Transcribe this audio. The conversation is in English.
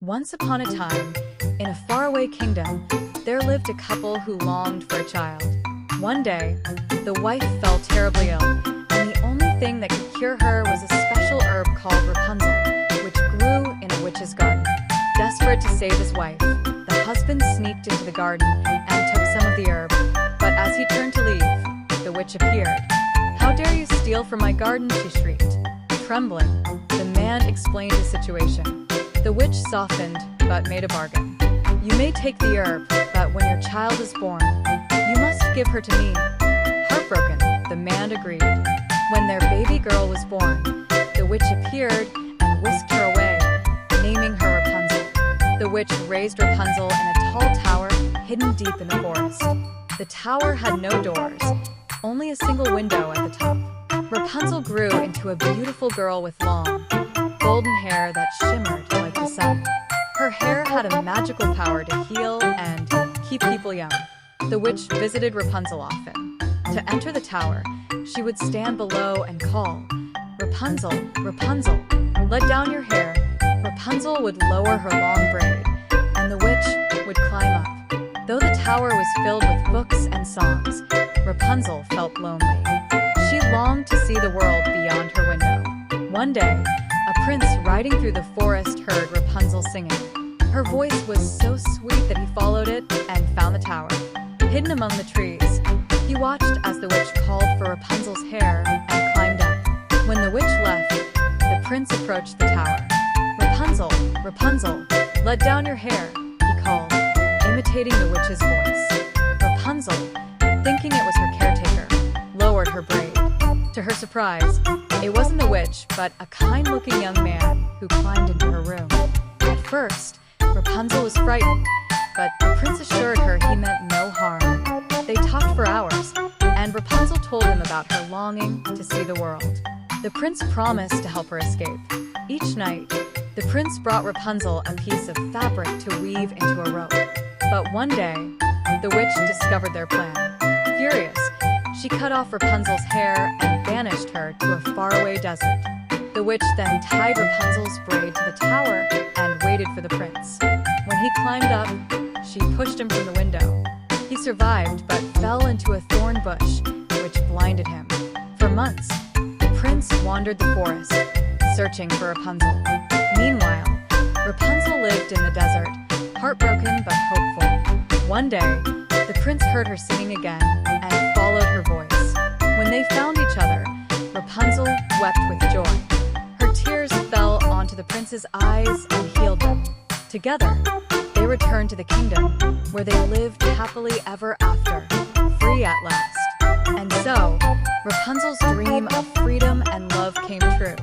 Once upon a time, in a faraway kingdom, there lived a couple who longed for a child. One day, the wife fell terribly ill, and the only thing that could cure her was a special herb called Rapunzel, which grew in a witch's garden. Desperate to save his wife, the husband sneaked into the garden and took some of the herb, but as he turned to leave, the witch appeared. "How dare you steal from my garden?" she shrieked. Trembling, the man explained his situation. The witch softened, but made a bargain. "You may take the herb, but when your child is born, you must give her to me." Heartbroken, the man agreed. When their baby girl was born, the witch appeared and whisked her away, naming her Rapunzel. The witch raised Rapunzel in a tall tower hidden deep in the forest. The tower had no doors, only a single window at the top. Rapunzel grew into a beautiful girl with long, golden hair that shimmered like the sun. Her hair had a magical power to heal and keep people young. The witch visited Rapunzel often. To enter the tower, she would stand below and call, "Rapunzel, Rapunzel, let down your hair." Rapunzel would lower her long braid, and the witch would climb up. Though the tower was filled with books and songs, Rapunzel felt lonely. She longed to see the world beyond her window. One day, a prince riding through the forest heard Rapunzel singing. Her voice was so sweet that he followed it and found the tower. Hidden among the trees, he watched as the witch called for Rapunzel's hair and climbed up. When the witch left, the prince approached the tower. "Rapunzel, Rapunzel, let down your hair," he called, imitating the witch's voice. Rapunzel, thinking it was her caretaker, lowered her braid. To her surprise, it wasn't the witch, but a kind-looking young man who climbed into her room. At first, Rapunzel was frightened, but the prince assured her he meant no harm. They talked for hours, and Rapunzel told him about her longing to see the world. The prince promised to help her escape. Each night, the prince brought Rapunzel a piece of fabric to weave into a rope. But one day, the witch discovered their plan. Furious, she cut off Rapunzel's hair and banished her to a faraway desert. The witch then tied Rapunzel's braid to the tower and waited for the prince. When he climbed up, she pushed him from the window. He survived but fell into a thorn bush, which blinded him. For months, the prince wandered the forest, searching for Rapunzel. Meanwhile, Rapunzel lived in the desert, heartbroken but hopeful. One day, the prince heard her singing again and followed her voice. When they found each other, Rapunzel wept with joy. Her tears fell onto the prince's eyes and healed them. Together, they returned to the kingdom, where they lived happily ever after, free at last. And so, Rapunzel's dream of freedom and love came true.